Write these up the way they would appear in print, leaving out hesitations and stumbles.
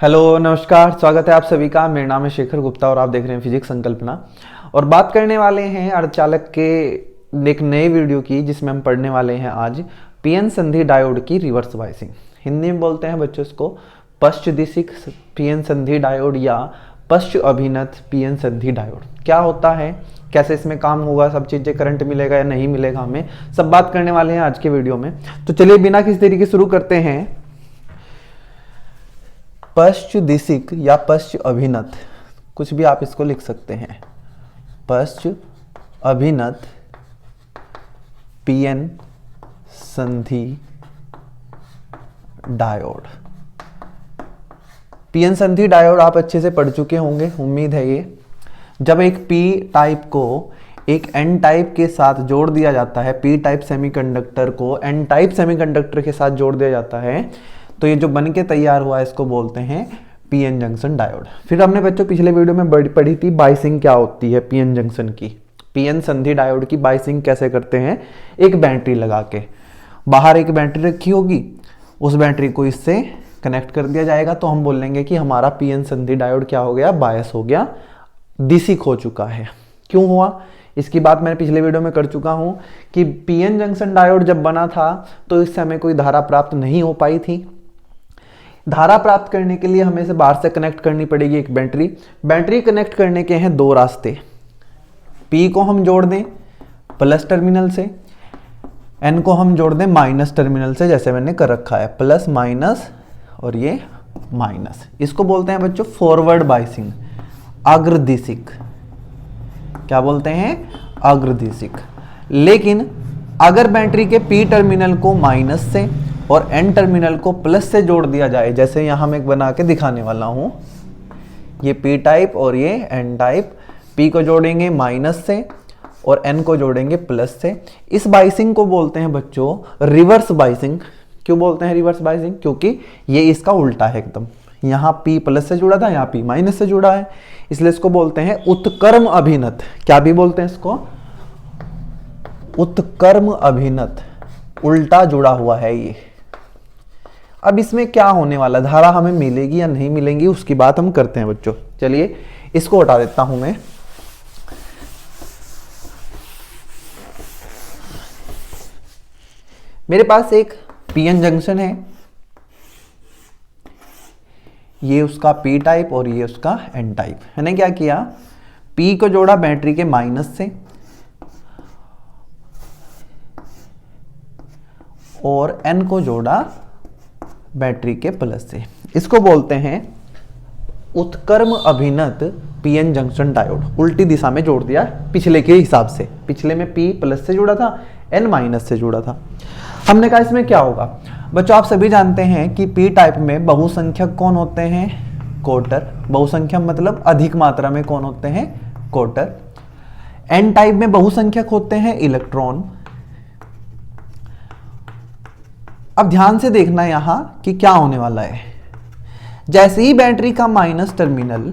Hello नमस्कार, स्वागत है आप सभी का। मेरा नाम है शेखर गुप्ता और आप देख रहे हैं फिजिक्स संकल्पना। और बात करने वाले हैं अर्धचालक के एक नए वीडियो की, जिसमें हम पढ़ने वाले हैं आज पीएन संधि डायोड की रिवर्स बायसिंग। हिंदी में बोलते हैं बच्चों इसको पश्च दिशिक पीएन संधि डायोड या पश्च अभिनत पीएन संधि डायोड। क्या होता है, कैसे इसमें काम होगा, सब चीज़ें, करंट मिलेगा या नहीं मिलेगा, हमें सब बात करने वाले हैं आज के वीडियो में। तो चलिए बिना किसी तरीके शुरू करते हैं। पश्च दिशिक या पश्च अभिनत, कुछ भी आप इसको लिख सकते हैं। पश्च अभिनत पीएन संधि डायोड। पीएन संधि डायोड आप अच्छे से पढ़ चुके होंगे, उम्मीद है। ये जब एक पी टाइप को एक एन टाइप के साथ जोड़ दिया जाता है, पी टाइप सेमीकंडक्टर को एन टाइप सेमीकंडक्टर के साथ जोड़ दिया जाता है, तो ये जो बन के तैयार हुआ है इसको बोलते हैं पीएन जंक्शन डायोड। फिर हमने बच्चों पिछले वीडियो में पढ़ी थी बाइसिंग क्या होती है पीएन जंक्शन की। पीएन संधि डायोड की बाइसिंग कैसे करते हैं, एक बैटरी लगा के, बाहर एक बैटरी रखी होगी, उस बैटरी को इससे कनेक्ट कर दिया जाएगा, तो हम बोलेंगे कि हमारा पीएन संधि डायोड क्या हो गया, बायस हो गया, दिशिक हो चुका है। क्यों हुआ, इसकी बात मैंने पिछले वीडियो में कर चुका हूं कि पीएन जंक्शन डायोड जब बना था तो इस समय कोई धारा प्राप्त नहीं हो पाई थी। धारा प्राप्त करने के लिए हमें से बाहर से कनेक्ट करनी पड़ेगी एक बैटरी। बैटरी कनेक्ट करने के हैं दो रास्ते। पी को हम जोड़ दें प्लस टर्मिनल से, एन को हम जोड़ दें माइनस टर्मिनल से, जैसे मैंने कर रखा है, प्लस माइनस और ये माइनस। इसको बोलते हैं बच्चों फॉरवर्ड बाइसिंग, अग्रदिशिक। क्या बोलते हैं, अग्रदिशिक। लेकिन अगर बैटरी के पी टर्मिनल को माइनस से और एन टर्मिनल को प्लस से जोड़ दिया जाए, जैसे यहां मैं बना के दिखाने वाला हूं, ये पी टाइप और ये एन टाइप, पी को जोड़ेंगे माइनस से और एन को जोड़ेंगे प्लस से। इस बाइसिंग को बोलते हैं बच्चों रिवर्स बाइसिंग। क्यों बोलते हैं रिवर्स बाइसिंग, क्योंकि ये इसका उल्टा है एकदम। यहाँ पी प्लस से जुड़ा था, यहाँ पी माइनस से जुड़ा है, इसलिए इसको बोलते हैं उत्क्रम अभिनत। क्या भी बोलते हैं इसको, उत्क्रम अभिनत, उल्टा जुड़ा हुआ है ये। अब इसमें क्या होने वाला, धारा हमें मिलेगी या नहीं मिलेगी, उसकी बात हम करते हैं बच्चों। चलिए इसको हटा देता हूं मैं। मेरे पास एक पीएन जंक्शन है, ये उसका पी टाइप और ये उसका एन टाइप। मैंने क्या किया, पी को जोड़ा बैटरी के माइनस से और एन को जोड़ा बैटरी के प्लस से। इसको बोलते हैं उत्क्रम अभिनत पीएन जंक्शन डायोड। उल्टी दिशा में जोड़ दिया पिछले के हिसाब से। पिछले में पी प्लस से जुड़ा था, एन माइनस से जुड़ा था। हमने कहा इसमें क्या होगा बच्चों, आप सभी जानते हैं कि पी टाइप में बहुसंख्यक कौन होते हैं, क्वार्टर। बहुसंख्यक मतलब अधिक मात्रा में कौन होते हैं, क्वार्टर। एन टाइप में बहुसंख्यक होते हैं इलेक्ट्रॉन। अब ध्यान से देखना यहां कि क्या होने वाला है। जैसे ही बैटरी का माइनस टर्मिनल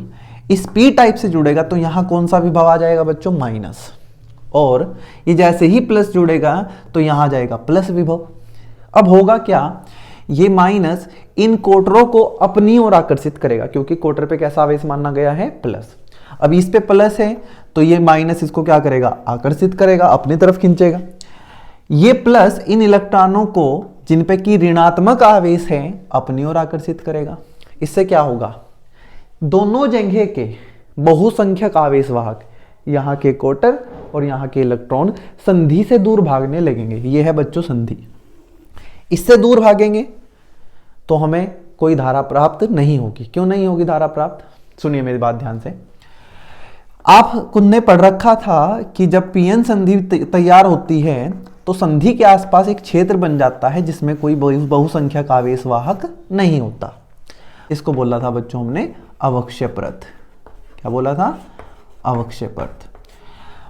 इस पी टाइप से जुड़ेगा तो यहां कौन सा विभव आ जाएगा बच्चों, माइनस। और ये जैसे ही प्लस जुड़ेगा तो यहां जाएगा प्लस विभव। अब होगा क्या, ये माइनस इन कोटरों को अपनी ओर आकर्षित करेगा, क्योंकि कोटर पे कैसा आवेश माना गया है, प्लस। अब इस पे प्लस है तो ये माइनस इसको क्या करेगा, आकर्षित करेगा, अपनी तरफ खींचेगा। ये प्लस इन इलेक्ट्रॉनों को जिन पे की ऋणात्मक आवेश है अपनी ओर आकर्षित करेगा। इससे क्या होगा, दोनों जगह के बहुसंख्यक आवेश वाहक, यहाँ के कोटर और यहाँ के इलेक्ट्रॉन संधि से दूर भागने लगेंगे। ये है बच्चों संधि। इससे दूर भागेंगे तो हमें कोई धारा प्राप्त नहीं होगी। क्यों नहीं होगी धारा प्राप्त, सुनिए मेरी बात ध्यान से। आप ने पढ़ रखा था कि जब पीएन संधि तैयार होती है तो संधि के आसपास एक क्षेत्र बन जाता है जिसमें कोई बहुसंख्यक आवेश वाहक नहीं होता। इसको बोला था बच्चों हमने अवक्षय परत। क्या बोला था, अवक्षय परत।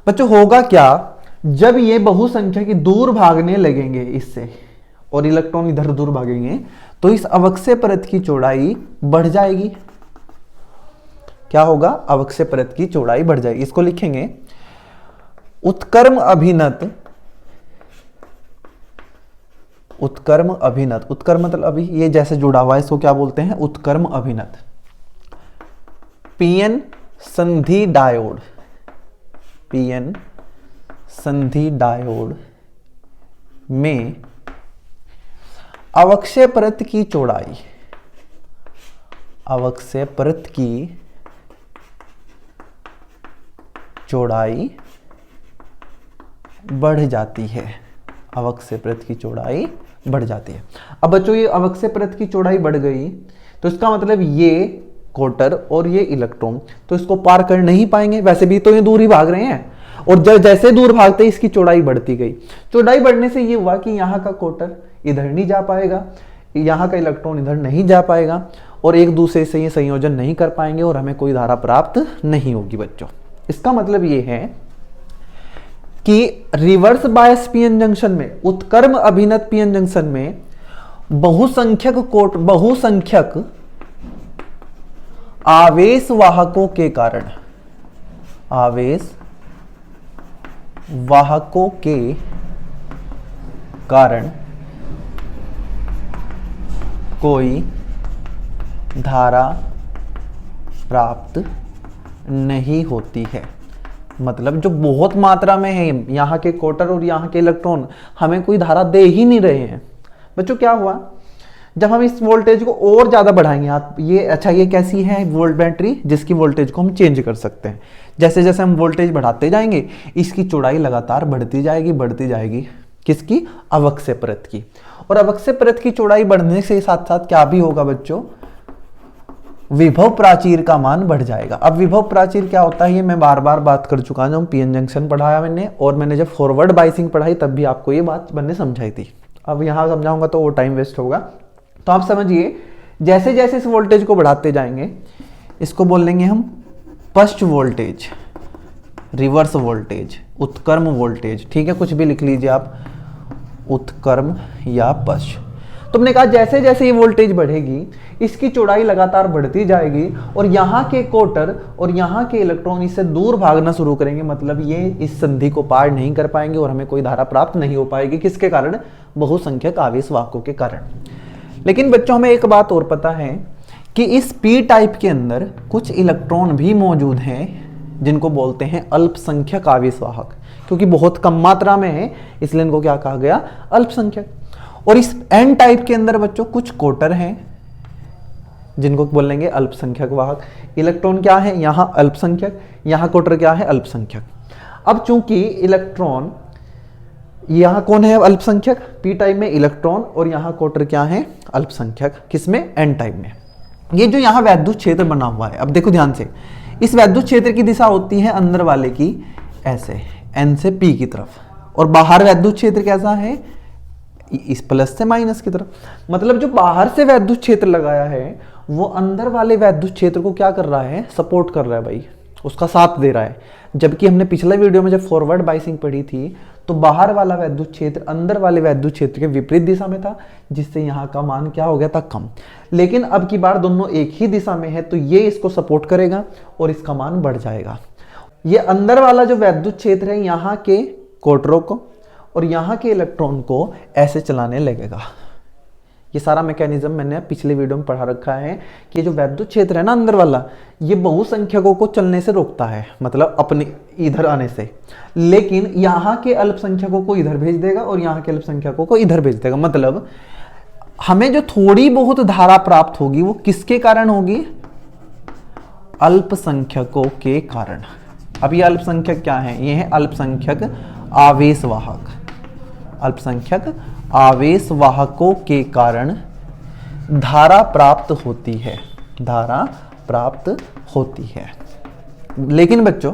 बच्चों होगा क्या, जब ये बहुसंख्यक दूर भागने लगेंगे इससे और इलेक्ट्रॉन इधर दूर भागेंगे तो इस अवक्षय परत की चौड़ाई बढ़ जाएगी। क्या होगा, अवक्षय परत की चौड़ाई बढ़ जाएगी। इसको लिखेंगे उत्क्रम अभिनत उत्कर्म अभिनत। उत्कर्म मतलब अभी ये जैसे जुड़ा हुआ है इसको क्या बोलते हैं, उत्कर्म अभिनत। पीएन संधि डायोड, पीएन संधि डायोड में अवक्षय परत की चौड़ाई, अवक्षय परत की चौड़ाई बढ़ जाती है, अवक्षय परत की चौड़ाई बढ़ जाती है। अब बच्चों ये अवक्षय परत की चौड़ाई बढ़ गई तो इसका मतलब ये क्वार्टर और ये इलेक्ट्रॉन तो इसको पार कर नहीं पाएंगे, वैसे भी तो ये दूर ही भाग रहे हैं, और जैसे दूर भागते ही इसकी चौड़ाई बढ़ती गई। चौड़ाई बढ़ने से ये हुआ कि यहाँ का क्वार्टर इधर नहीं जा पाएगा, यहाँ का इलेक्ट्रॉन इधर नहीं जा पाएगा, और एक दूसरे से ये संयोजन नहीं कर पाएंगे और हमें कोई धारा प्राप्त नहीं होगी बच्चों। इसका मतलब ये है कि रिवर्स बायस पीएन जंक्शन में, उत्क्रम अभिनत पीएन जंक्शन में बहुसंख्यक आवेश वाहकों के कारण, आवेश वाहकों के कारण कोई धारा प्राप्त नहीं होती है। मतलब जो बहुत मात्रा में है यहाँ के क्वार्टर और यहाँ के इलेक्ट्रॉन हमें कोई धारा दे ही नहीं रहे हैं। बच्चों क्या हुआ, जब हम इस वोल्टेज को और ज़्यादा बढ़ाएंगे, आप ये अच्छा ये कैसी है वोल्ट बैटरी जिसकी वोल्टेज को हम चेंज कर सकते हैं। जैसे जैसे हम वोल्टेज बढ़ाते जाएंगे इसकी चौड़ाई लगातार बढ़ती जाएगी, किसकी, अवक्षय परत की। और अवक्षय परत की चौड़ाई बढ़ने से साथ साथ क्या भी होगा बच्चों, विभव प्राचीर का मान बढ़ जाएगा। अब विभव प्राचीर क्या होता है ये मैं बार बार बात कर चुका हूँ, पीएन जंक्शन पढ़ाया मैंने, और मैंने जब फॉरवर्ड बाइसिंग पढ़ाई तब भी आपको ये बात मैंने समझाई थी। अब यहाँ समझाऊंगा तो वो टाइम वेस्ट होगा, तो आप समझिए जैसे जैसे इस वोल्टेज को बढ़ाते जाएंगे इसको बोल लेंगे हम पश्च वोल्टेज, रिवर्स वोल्टेज, उत्क्रम वोल्टेज, ठीक है, कुछ भी लिख लीजिए आप, उत्क्रम या पश्च। तुमने कहा जैसे जैसे ये वोल्टेज बढ़ेगी इसकी चौड़ाई लगातार बढ़ती जाएगी और यहाँ के क्वार्टर और यहाँ के इलेक्ट्रॉन इससे दूर भागना शुरू करेंगे, मतलब ये इस संधि को पार नहीं कर पाएंगे और हमें कोई धारा प्राप्त नहीं हो पाएगी। किसके कारण, बहुसंख्यक आवेश वाहकों के कारण। लेकिन बच्चों हमें एक बात और पता है कि इस पी टाइप के अंदर कुछ इलेक्ट्रॉन भी मौजूद हैं जिनको बोलते हैं अल्पसंख्यक आवेश वाहक, क्योंकि बहुत कम मात्रा में है इसलिए इनको क्या कहा गया, अल्पसंख्यक। और इस एन टाइप के अंदर बच्चों कुछ क्वार्टर हैं जिनको बोलेंगे अल्पसंख्यक वाहक। इलेक्ट्रॉन क्या है, यहाँ अल्पसंख्यक, यहाँ क्वार्टर क्या है, अल्पसंख्यक। अब चूंकि इलेक्ट्रॉन यहाँ कौन है अल्पसंख्यक, पी टाइप में इलेक्ट्रॉन, और यहाँ क्वार्टर क्या है, अल्पसंख्यक, किसमें, एन टाइप में। ये जो यहाँ वैद्युत क्षेत्र बना हुआ है, अब देखो ध्यान से, इस वैद्युत क्षेत्र की दिशा होती है अंदर वाले की ऐसे एन से पी की तरफ, और बाहर वैद्युत क्षेत्र कैसा है, इस प्लस से माइनस की तरफ। मतलब जो बाहर से वैद्युत क्षेत्र लगाया है वो अंदर वाले वैद्युत क्षेत्र को क्या कर रहा है, सपोर्ट कर रहा है भाई, उसका साथ दे रहा है। जबकि हमने पिछले वीडियो में जब फॉरवर्ड बाइसिंग पढ़ी थी तो बाहर वाला वैद्युत क्षेत्र अंदर वाले वैद्युत क्षेत्र के विपरीत दिशा में था, जिससे यहाँ का मान क्या हो गया था, कम। लेकिन अब की बार दोनों एक ही दिशा में है तो ये इसको सपोर्ट करेगा और इसका मान बढ़ जाएगा। ये अंदर वाला जो वैद्युत क्षेत्र है यहाँ के क्वार्टरों को और यहाँ के इलेक्ट्रॉन को ऐसे चलाने लगेगा। ये सारा मैकेनिज्म मैंने पिछले वीडियो में पढ़ा रखा है कि जो वैद्युत क्षेत्र है ना अंदर वाला, ये बहुसंख्यकों को चलने से रोकता है, मतलब अपने इधर आने से, लेकिन यहाँ के अल्पसंख्यकों को इधर भेज देगा और यहाँ के अल्पसंख्यकों को इधर भेज देगा। मतलब हमें जो थोड़ी बहुत धारा प्राप्त होगी वो किसके कारण होगी, अल्पसंख्यकों के कारण। अब ये अल्पसंख्यक क्या है, ये है अल्पसंख्यक आवेश वाहक। अल्पसंख्यक आवेश वाहकों के कारण धारा प्राप्त होती है, धारा प्राप्त होती है। लेकिन बच्चों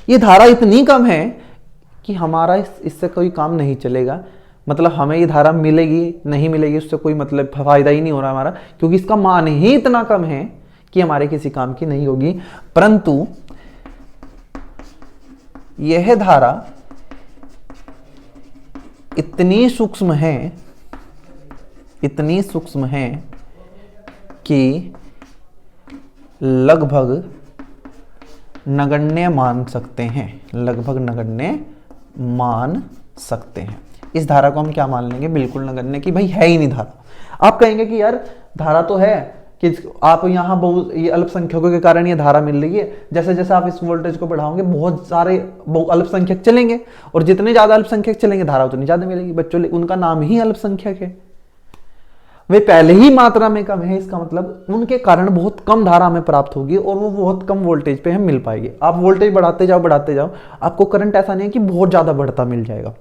ये धारा इतनी कम है कि हमारा इससे कोई काम नहीं चलेगा, मतलब हमें ये धारा मिलेगी नहीं मिलेगी उससे कोई मतलब फायदा ही नहीं हो रहा हमारा, क्योंकि इसका मान ही इतना कम है कि हमारे किसी काम की नहीं होगी। परंतु यह धारा इतनी सूक्ष्म है कि लगभग नगण्य मान सकते हैं, लगभग नगण्य मान सकते हैं। इस धारा को हम क्या मान लेंगे, बिल्कुल नगण्य, कि भाई है ही नहीं धारा। आप कहेंगे कि यार धारा तो है कि आप यहाँ बहुत ये अल्पसंख्यकों के कारण ये धारा मिल रही है, जैसे जैसे आप इस वोल्टेज को बढ़ाओगे बहुत सारे अल्पसंख्यक चलेंगे, और जितने ज्यादा अल्पसंख्यक चलेंगे धारा उतनी ज्यादा मिलेगी। बच्चों उनका नाम ही अल्पसंख्यक है, वे पहले ही मात्रा में कम है, इसका मतलब उनके कारण बहुत कम धारा हमें प्राप्त होगी और वो बहुत कम वोल्टेज पे हम मिल पाएंगे। आप वोल्टेज बढ़ाते जाओ, आपको करंट ऐसा नहीं है कि बहुत ज्यादा बढ़ता मिल जाएगा,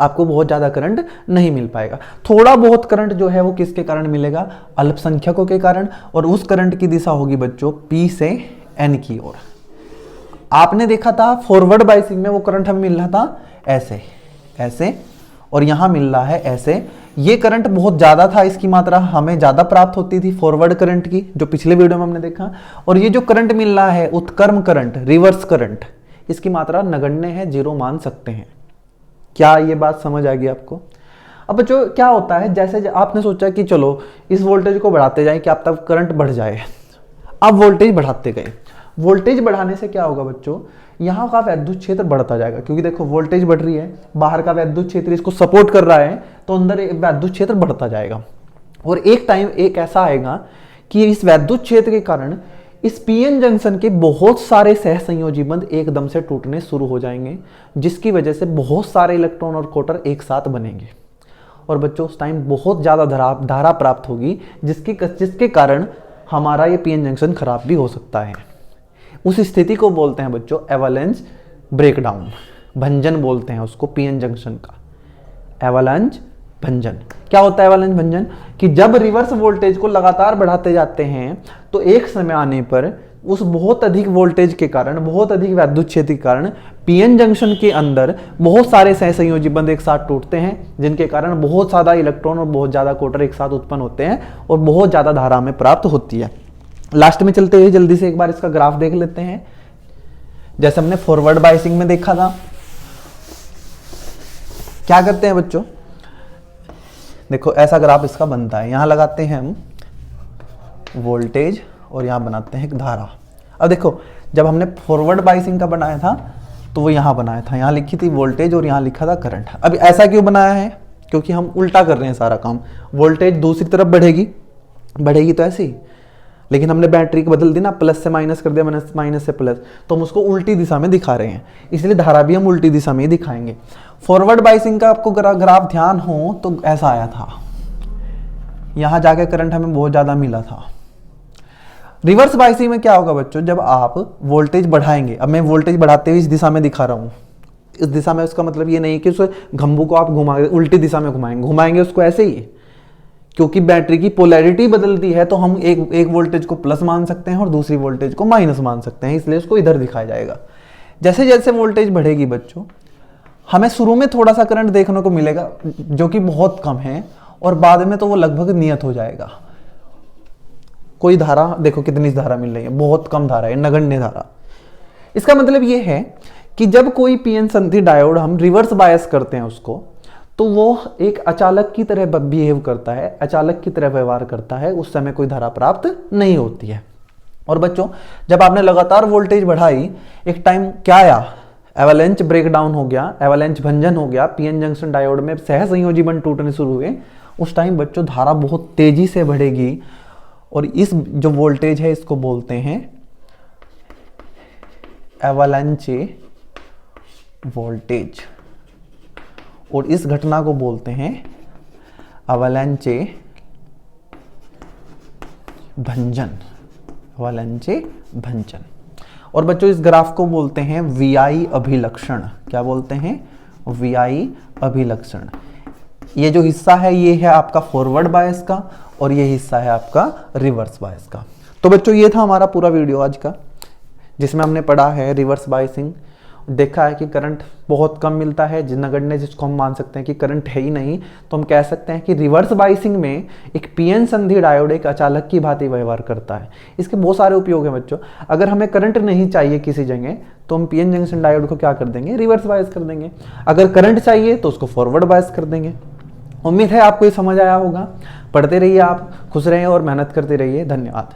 आपको बहुत ज्यादा करंट नहीं मिल पाएगा। थोड़ा बहुत करंट जो है वो किसके कारण मिलेगा, अल्पसंख्यकों के कारण, और उस करंट की दिशा होगी बच्चों P से N की ओर। आपने देखा था फॉरवर्ड बाइसिंग में वो करंट हमें मिल रहा था ऐसे ऐसे, और यहां मिल रहा है ऐसे। ये करंट बहुत ज्यादा था, इसकी मात्रा हमें ज्यादा प्राप्त होती थी फॉरवर्ड करंट की, जो पिछले वीडियो में हमने देखा। और ये जो करंट मिल रहा है उत्क्रम करंट, रिवर्स करंट, इसकी मात्रा नगण्य है, 0 मान सकते हैं। क्या ये बात समझ आ गई आपको? अब बच्चों क्या होता है, जैसे आपने सोचा कि चलो इस वोल्टेज को बढ़ाते जाएं कि आप तब करंट बढ़ जाए, अब वोल्टेज बढ़ाते गए। वोल्टेज बढ़ाने से क्या होगा बच्चों, यहाँ का वैद्युत क्षेत्र बढ़ता जाएगा, क्योंकि देखो वोल्टेज बढ़ रही है, बाहर का वैद्युत क्षेत्र इसको सपोर्ट कर रहा है, तो अंदर वैद्युत क्षेत्र बढ़ता जाएगा। और एक टाइम एक ऐसा आएगा कि इस वैद्युत क्षेत्र के कारण इस पीएन जंक्शन के बहुत सारे सहसंयोजी बंध एकदम से टूटने शुरू हो जाएंगे, जिसकी वजह से बहुत सारे इलेक्ट्रॉन और क्वार्टर एक साथ बनेंगे। और बच्चों उस टाइम बहुत ज्यादा धारा प्राप्त होगी, जिसके कारण हमारा ये पीएन जंक्शन खराब भी हो सकता है। उस स्थिति को बोलते हैं बच्चों एवलांच ब्रेकडाउन, भंजन बोलते हैं उसको पीएन जंक्शन का, एवलांच भंजन। क्या होता है एवलांच भंजन, कि जब रिवर्स वोल्टेज को लगातार बढ़ाते जाते हैं तो एक समय आने पर उस बहुत अधिक वोल्टेज के कारण, बहुत अधिक वैद्युत क्षेत्र के कारण पीएन जंक्शन के अंदर बहुत सारे सहसंयोजी बंध एक साथ टूटते हैं, जिनके कारण बहुत ज्यादा इलेक्ट्रॉन और बहुत ज्यादा क्वार्टर एक साथ उत्पन्न होते हैं और बहुत ज्यादा धारा हमें प्राप्त होती है। लास्ट में चलते हुए जल्दी से एक बार इसका ग्राफ देख लेते हैं, जैसे हमने फॉरवर्ड बाइसिंग में देखा था। क्या करते हैं बच्चों, देखो ऐसा ग्राफ इसका बनता है, यहां लगाते हैं हम वोल्टेज और यहां बनाते हैं एक धारा। अब देखो जब हमने फॉरवर्ड बाइसिंग का बनाया था तो वो यहां बनाया था, यहां लिखी थी वोल्टेज और यहां लिखा था करंट। अब ऐसा क्यों बनाया है, क्योंकि हम उल्टा कर रहे हैं सारा काम, वोल्टेज दूसरी तरफ बढ़ेगी तो ऐसे ही, लेकिन हमने बैटरी को बदल दी ना, प्लस से माइनस कर दिया, माइनस से प्लस, तो हम उसको उल्टी दिशा में दिखा रहे हैं, इसलिए धारा भी हम उल्टी दिशा में ही दिखाएंगे। फॉरवर्ड बाइसिंग का आपको ग्राफ ध्यान हो तो ऐसा आया था, यहां जाके करंट हमें बहुत ज्यादा मिला था। रिवर्स बाइसिंग में क्या होगा बच्चों, जब आप वोल्टेज बढ़ाएंगे, अब मैं वोल्टेज बढ़ाते हुए इस दिशा में दिखा रहा हूं, इस दिशा में, उसका मतलब ये नहीं कि उस घंबू को आप उल्टी दिशा में घुमाएंगे उसको ऐसे ही, क्योंकि बैटरी की पोलैरिटी बदलती है तो हम एक वोल्टेज को प्लस मान सकते हैं और दूसरी वोल्टेज को माइनस मान सकते हैं, इसलिए उसको इधर दिखाया जाएगा। जैसे जैसे वोल्टेज बढ़ेगी बच्चों, हमें शुरू में थोड़ा सा करंट देखने को मिलेगा जो कि बहुत कम है, और बाद में तो वो लगभग नियत हो जाएगा। कोई धारा देखो कितनी धारा मिल रही है, बहुत कम धारा है, नगण्य धारा। इसका मतलब ये है कि जब कोई पीएन संधि डायोड हम रिवर्स बायस करते हैं उसको, तो वो एक अचालक की तरह बिहेव करता है, अचालक की तरह व्यवहार करता है, उस समय कोई धारा प्राप्त नहीं होती है। और बच्चों जब आपने लगातार वोल्टेज बढ़ाई, एक टाइम क्या आया, एवलांच ब्रेकडाउन हो गया, एवलांच भंजन हो गया, पीएन जंक्शन डायोड में सहसंयोजी बंध टूटने शुरू हुए। उस टाइम बच्चों धारा बहुत तेजी से बढ़ेगी, और इस जो वोल्टेज है इसको बोलते हैं एवलांचे वोल्टेज, और इस घटना को बोलते हैं एवलांचे भंजन, एवलांचे भंजन। और बच्चों इस ग्राफ को बोलते हैं वीआई अभिलक्षण। क्या बोलते हैं, वीआई अभिलक्षण। ये जो हिस्सा है ये है आपका फॉरवर्ड बायस का, और ये हिस्सा है आपका रिवर्स बायस का। तो बच्चों ये था हमारा पूरा वीडियो आज का, जिसमें हमने पढ़ा है रिवर्स बायसिंग, देखा है कि करंट बहुत कम मिलता है, नगण्य, जिसको हम मान सकते हैं कि करंट है ही नहीं, तो हम कह सकते हैं कि रिवर्स बाइसिंग में एक पीएन संधि डायोड एक अचालक की भांति व्यवहार करता है। इसके बहुत सारे उपयोग हैं बच्चों। अगर हमें करंट नहीं चाहिए किसी जगह तो हम पीएन जंक्शन डायोड को क्या कर देंगे, रिवर्स बायस कर देंगे। अगर करंट चाहिए तो उसको फॉरवर्ड बायस कर देंगे। उम्मीद है आपको ये समझ आया होगा। पढ़ते रहिए आप, खुश रहें और मेहनत करते रहिए। धन्यवाद।